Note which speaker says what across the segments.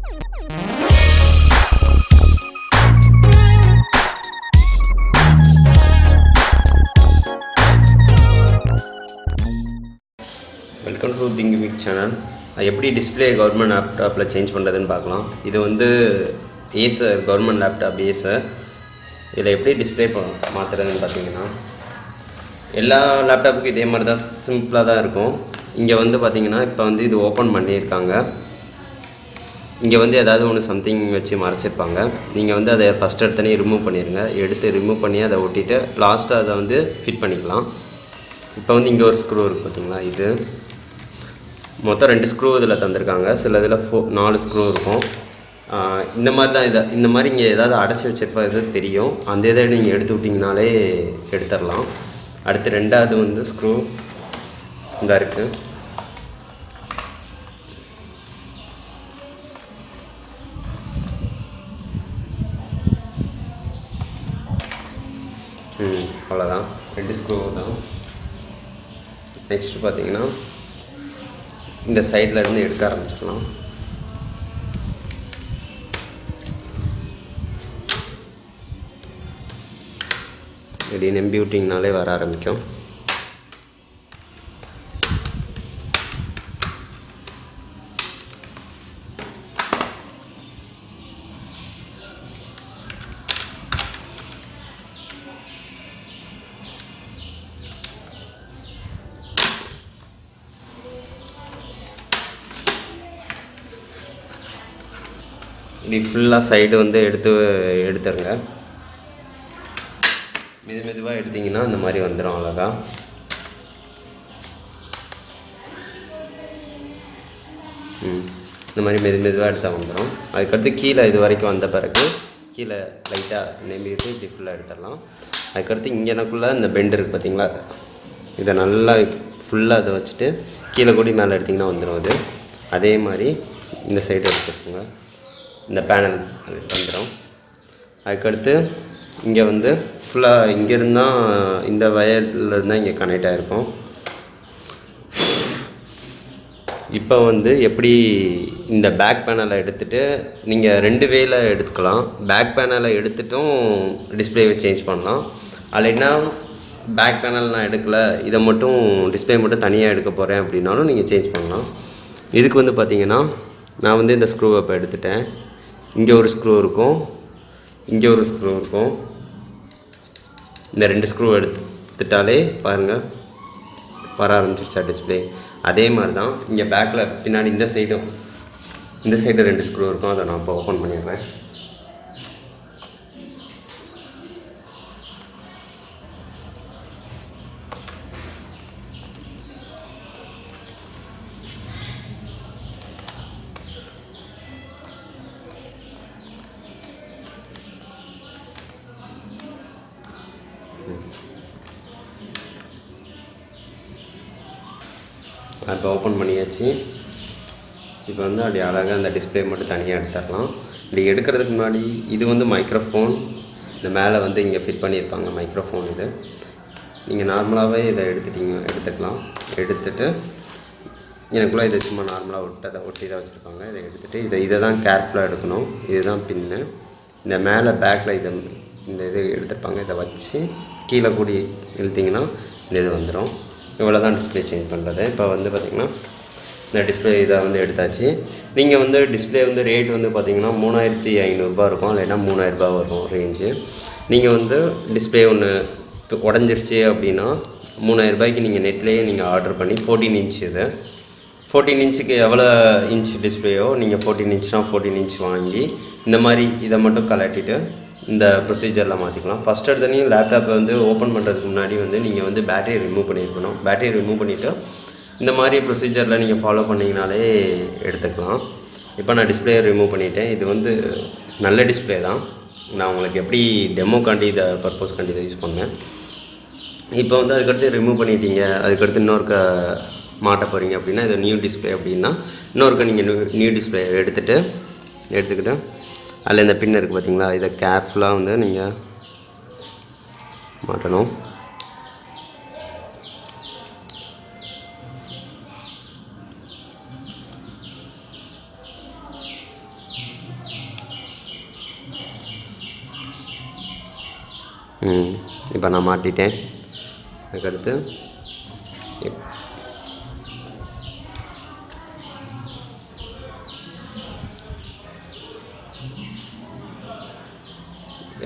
Speaker 1: Welcome to Think Big channel. எப்படி display government லேப்டாப்பில் change பண்ணுறதுன்னு பார்க்கலாம். இது வந்து ஏசர் கவர்மெண்ட் லேப்டாப் ஏசர். இதில் எப்படி டிஸ்பிளே மாற்றுறதுன்னு பார்த்தீங்கன்னா, எல்லா லேப்டாப்புக்கும் இதே மாதிரி தான் சிம்பிளாக தான் இருக்கும். இங்கே வந்து பார்த்தீங்கன்னா, இப்போ வந்து இது ஓப்பன் பண்ணியிருக்காங்க. இங்கே வந்து ஏதாவது ஒன்று சம்திங் வச்சு மறைச்சிருப்பாங்க. நீங்கள் வந்து அதை ஃபஸ்ட் எடுத்தனே ரிமூவ் பண்ணிடுங்க. எடுத்து ரிமூவ் பண்ணி அதை ஒட்டிட்டு லாஸ்ட்டாக அதை வந்து ஃபிட் பண்ணிக்கலாம். இப்போ வந்து இங்கே ஒரு ஸ்க்ரூ இருக்குது பார்த்தீங்களா, இது மொத்தம் 2 ஸ்க்ரூ இதில் தந்திருக்காங்க. சில இதில் 4 ஸ்க்ரூ இருக்கும். இந்த மாதிரி தான் இந்த மாதிரி இங்கே ஏதாவது அடைச்சி வச்சிருப்பது தெரியும். அந்த இதை நீங்கள் எடுத்து விட்டிங்கனாலே எடுத்துடலாம். அடுத்து 2வது வந்து ஸ்க்ரூ இந்த இருக்குது. அவ்வளோதான், 2 ஸ்க்ரூ தான். நெக்ஸ்ட்டு பார்த்தீங்கன்னா, இந்த சைடில் இருந்து எடுக்க ஆரம்பிச்சிடலாம். இப்படி நம்பி விட்டிங்கனாலே வர ஆரம்பிக்கும். இப்படி ஃபுல்லாக சைடு வந்து எடுத்துருங்க. மெதுவாக எடுத்திங்கன்னா இந்த மாதிரி வந்துடும் அழகா. இந்த மாதிரி மெதுவாக எடுத்தால் வந்துடும். அதுக்கடுத்து கீழே இது வரைக்கும் வந்த பிறகு கீழே லைட்டாக நம்பிட்டு இப்படி ஃபுல்லாக எடுத்துடலாம். அதுக்கடுத்து இங்கே எனக்குள்ளே இந்த பெண்டு இருக்குது பார்த்தீங்களா, இதை நல்லா ஃபுல்லாக அதை வச்சுட்டு கீழே கூடி மேலே எடுத்திங்கன்னா வந்துடும் அது. அதே மாதிரி இந்த சைடு எடுத்துக்கோங்க. இந்த பேனல் வந்துடும். அதுக்கடுத்து இங்கே வந்து ஃபுல்லாக இங்கேருந்தான் இந்த வயர்லேருந்தான் இங்கே கனெக்ட் ஆகிருக்கும். இப்போ வந்து எப்படி இந்த பேக் பேனலை எடுத்துகிட்டு நீங்கள் 2 வேல எடுத்துக்கலாம். பேக் பேனலை எடுத்துட்டும் டிஸ்பிளேவை சேஞ்ச் பண்ணலாம். இல்லைன்னா பேக் பேனல் நான் எடுக்கலை, இதை மட்டும் டிஸ்பிளே மட்டும் தனியாக எடுக்க போகிறேன் அப்படின்னாலும் நீங்கள் சேஞ்ச் பண்ணலாம். இதுக்கு வந்து பார்த்திங்கன்னா, நான் வந்து இந்த ஸ்க்ரூவை இப்போ எடுத்துட்டேன். இங்கே ஒரு ஸ்க்ரூ இருக்கும், இங்கே ஒரு ஸ்க்ரூ இருக்கும். இந்த 2 ஸ்க்ரூ எடுத்துட்டாலே பாருங்கள் வர ஆரம்பிச்சிருச்சா டிஸ்பிளே. அதே மாதிரி தான் இங்கே பேக்கில் பின்னாடி இந்த சைடு 2 ஸ்க்ரூ இருக்கும். அதை நான் இப்போ ஓப்பன் பண்ணிடுறேன். இப்போ ஓப்பன் பண்ணியாச்சு. இப்போ வந்து அப்படி அழகாக அந்த டிஸ்பிளே மட்டும் தனியாக எடுத்துடலாம். இப்படி எடுக்கிறதுக்கு முன்னாடி இது வந்து மைக்ரோஃபோன், இந்த மேலே வந்து இங்கே ஃபிட் பண்ணியிருப்பாங்க மைக்ரோஃபோன். இது நீங்கள் நார்மலாகவே இதை எடுத்துக்கலாம். எடுத்துகிட்டு எனக்குள்ளே இதை சும்மா நார்மலாக ஒட்டி தான் வச்சுருப்பாங்க. இதை எடுத்துகிட்டு இதை தான் கேர்ஃபுல்லாக எடுக்கணும். இதுதான் பின்னு. இந்த மேலே பேக்கில் இந்த இது எடுத்துருப்பாங்க. இதை வச்சு கீழே கூடி இழுத்திங்கன்னா இந்த இது வந்துடும். இவ்வளோ தான் டிஸ்பிளே சேஞ்ச் பண்ணுறது. இப்போ வந்து பார்த்திங்கன்னா இந்த டிஸ்பிளே இதை வந்து எடுத்தாச்சு. நீங்கள் வந்து டிஸ்பிளே வந்து ரேட் வந்து பார்த்திங்கன்னா 3500 இருக்கும், இல்லைன்னா 3000 ரூபா வரும் ரேஞ்சு. நீங்கள் வந்து டிஸ்பிளே ஒன்று உடஞ்சிருச்சு அப்படின்னா 3000 ரூபாய்க்கு நீங்கள் நெட்லேயே நீங்கள் ஆர்டர் பண்ணி 14 இன்ச் இது 14 இன்ச்சுக்கு எவ்வளோ இன்ச் டிஸ்பிளேயோ நீங்கள் 14 இன்ச்னால் 14 இன்ச் வாங்கி இந்த மாதிரி இதை மட்டும் கலட்டிட்டு இந்த ப்ரொசீஜரில் மாற்றிக்கலாம். ஃபஸ்ட் எடுத்தனையும் லேப்டாப்பை வந்து ஓப்பன் பண்ணுறதுக்கு முன்னாடி வந்து நீங்கள் வந்து பேட்டரியை ரிமூவ் பண்ணியிருக்கணும். பேட்டரியை ரிமூவ் பண்ணிவிட்டு இந்த மாதிரி ப்ரொசீஜரில் நீங்கள் ஃபாலோ பண்ணிங்கனாலே எடுத்துக்கலாம். இப்போ நான் டிஸ்பிளேயை ரிமூவ் பண்ணிவிட்டேன். இது வந்து நல்ல டிஸ்பிளே தான். நான் உங்களுக்கு எப்படி டெமோக்காண்டி இதை பர்பஸ்க்காண்டி இதை யூஸ் பண்ணேன். இப்போ வந்து அதுக்கடுத்து ரிமூவ் பண்ணிட்டீங்க, அதுக்கடுத்து இன்னொருக்க மாட்ட போகிறீங்க அப்படின்னா இது நியூ டிஸ்பிளே அப்படின்னா இன்னொருக்க நீங்கள் நியூ டிஸ்பிளே எடுத்துக்கிட்டு அதில் இந்த பின் இருக்குது பார்த்தீங்களா, இதை கேர்ஃபுல்லாக வந்து நீங்கள் மாட்டணும். இப்போ நான் மாட்டிட்டேன். அதுக்கடுத்து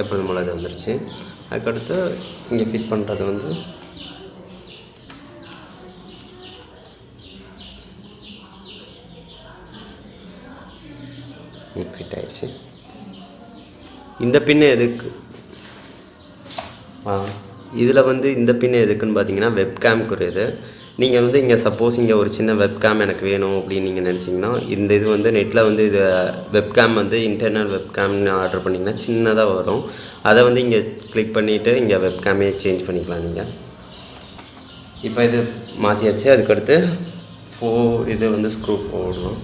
Speaker 1: எப்போதும் போல் இது வந்துருச்சு. அதுக்கடுத்து இங்கே ஃபிட் பண்ணுறது வந்து ஃபிட் ஆயிடுச்சு. இந்த பின்னு எதுக்கு இதில் வந்து இந்த பின்னு எதுக்குன்னு பார்த்தீங்கன்னா வெப்கேம்க்குரியது. நீங்கள் வந்து இங்கே சப்போஸ் இங்கே ஒரு சின்ன வெப்கேம் எனக்கு வேணும் அப்படின்னு நீங்கள் நினச்சிங்கன்னா இந்த இது வந்து நெட்டில் வந்து இது வெப்கேம் வந்து இன்டர்னல் வெப்கேம்னு ஆர்டர் பண்ணிங்கன்னா சின்னதாக வரும். அதை வந்து இங்கே கிளிக் பண்ணிவிட்டு இங்கே வெப்கேமே சேஞ்ச் பண்ணிக்கலாம் நீங்கள். இப்போ இது மாற்றியாச்சு. அதுக்கடுத்து இது வந்து ஸ்க்ரூ போடணும்.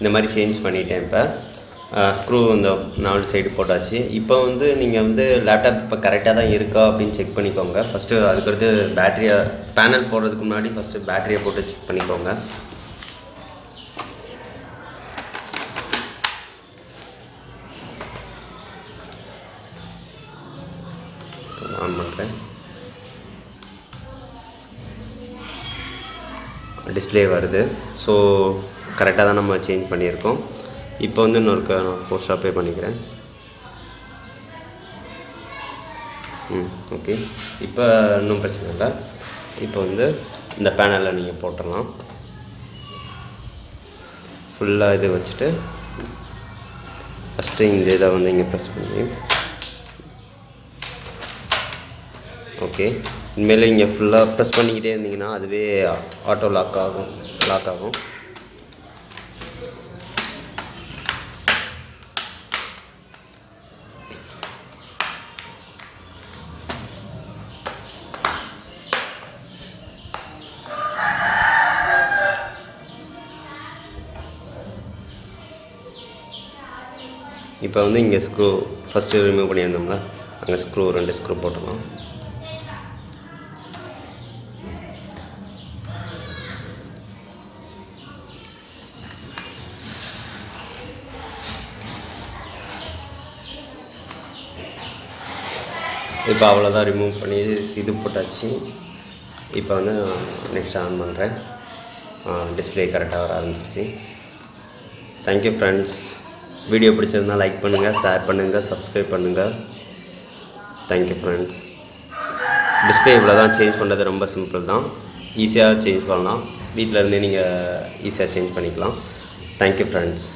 Speaker 1: இந்த மாதிரி சேஞ்ச் பண்ணிட்டேன். இப்போ ஸ்க்ரூ இந்த 4 சைடு போட்டாச்சு. இப்போ வந்து நீங்கள் வந்து லேப்டாப் இப்போ கரெக்டாக தான் இருக்கா அப்படின்னு செக் பண்ணிக்கோங்க. ஃபஸ்ட்டு அதுக்கடுத்து பேட்டரியை பேனல் போடுறதுக்கு முன்னாடி ஃபஸ்ட்டு பேட்டரியை போட்டு செக் பண்ணிக்கோங்க. ஆன் பண்ணுறேன். டிஸ்பிளே வருது. ஸோ கரெக்டாக தான் நம்ம சேஞ்ச் பண்ணியிருக்கோம். இப்போ வந்து இன்னொருக்க நான் போஸ்ட்டாக பே பண்ணிக்கிறேன். ஓகே. இப்போ இன்னும் பிரச்சனை இல்லை. இப்போ வந்து இந்த பேனலில் நீங்கள் போட்டுடலாம். ஃபுல்லாக இது வச்சுட்டு ஃபஸ்ட்டு இந்த இதை வந்து இங்கே ப்ரெஸ் பண்ணி ஓகே. இனிமேல் இங்கே ஃபுல்லாக ப்ரெஸ் பண்ணிக்கிட்டே இருந்தீங்கன்னா அதுவே ஆட்டோ லாக் ஆகும். இப்போ வந்து இங்கே ஸ்க்ரூ ஃபஸ்ட்டு ரிமூவ் பண்ணியிருந்தோம்ல, அங்கே ஸ்க்ரூ 2 ஸ்க்ரூ போட்டுடலாம். இப்போ அவ்வளோதான், ரிமூவ் பண்ணி இது போட்டாச்சு. இப்போ வந்து நெக்ஸ்ட் ஆன் பண்ணுறேன். டிஸ்பிளே கரெக்டாக வர ஆரம்பிச்சிருச்சு. Thank you friends. வீடியோ பிடிச்சிருந்தால் லைக் பண்ணுங்கள், ஷேர் பண்ணுங்கள், சப்ஸ்கிரைப் பண்ணுங்கள். Thank you friends. டிஸ்பிளே இவ்வளோ தான். சேஞ்ச் பண்ணுறது ரொம்ப சிம்பிள் தான். ஈஸியாக சேஞ்ச் பண்ணலாம். வீட்டில் இருந்தே நீங்கள் ஈஸியாக சேஞ்ச் பண்ணிக்கலாம். Thank you friends.